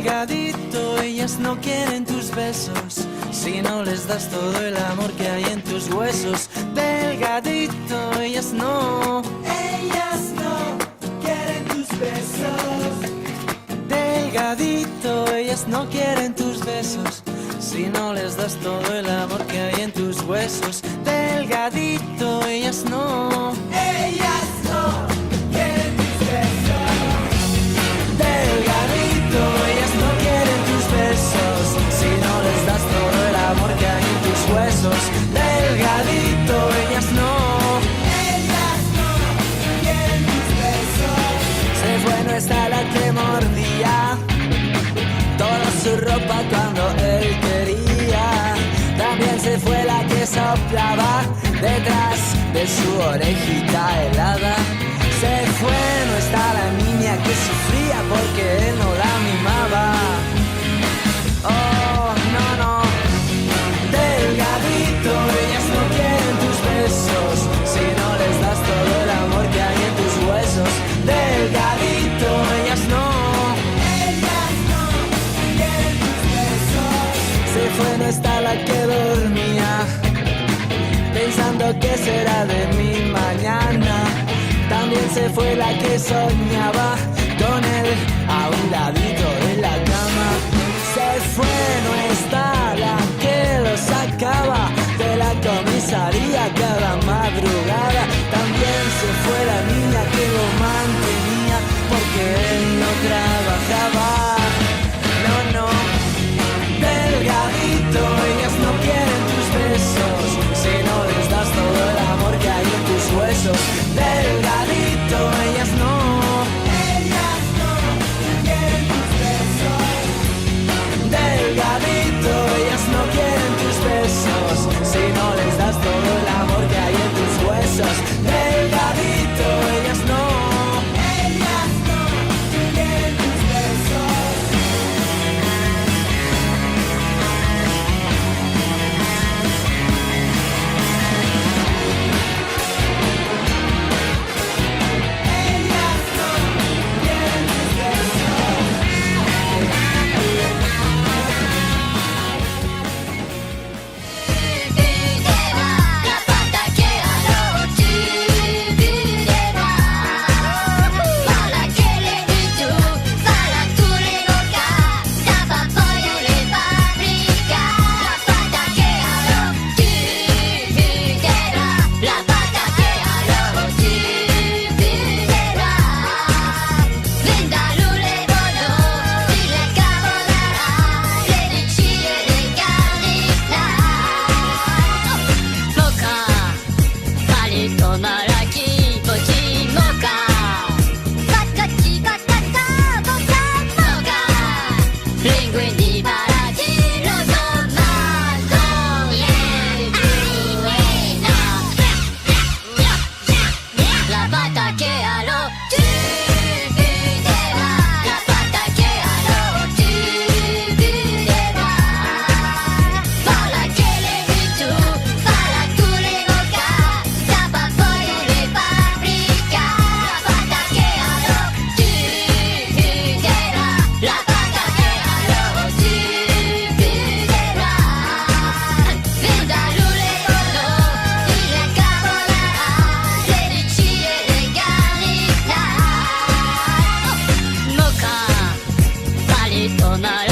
Delgadito, ellas no quieren tus besos si no les das todo el amor que hay en tus huesos. Delgadito, ellas no quieren tus besos. Delgadito, ellas no quieren tus besos si no les das todo el amor que hay en tus huesos. Delgadito, ellas no quieren tus besos. Delgadito, ellas no quieren tus besos si no les das todo el amor que hay en tus huesos. Delgadito, ellas no quieren tus besos. Se fue, no está la que mordía toda su ropa cuando él quería. También se fue la que soplaba detrás de su orejita helada. Se fue, no está la niña que sufría porque él no la mimaba. Oh, no. Delgadito, ellas no quieren tus besos si no les das todo el amor que hay en tus huesos. Delgadito, ellas no quieren tus besos. Se fue, no está la que dormía pensando qué será de mi mañana. También se fue la que soñaba con él a un ladito de la cama. Se fue, no está la que lo sacaba de la comisaría cada madrugada. También se fue la niña que lo mantenía porque él no trabajaba. No. Delgadito, ellas no quieren tus besos si no les das todo el amor que hay en tus huesos. Delgadito, ellas no quieren tus besos. Delgadito, ellas no quieren tus besos si no les das todo el amor que hay en tus huesos. Delgadito, ellas no quieren tus besos. Mocha, palito naranja.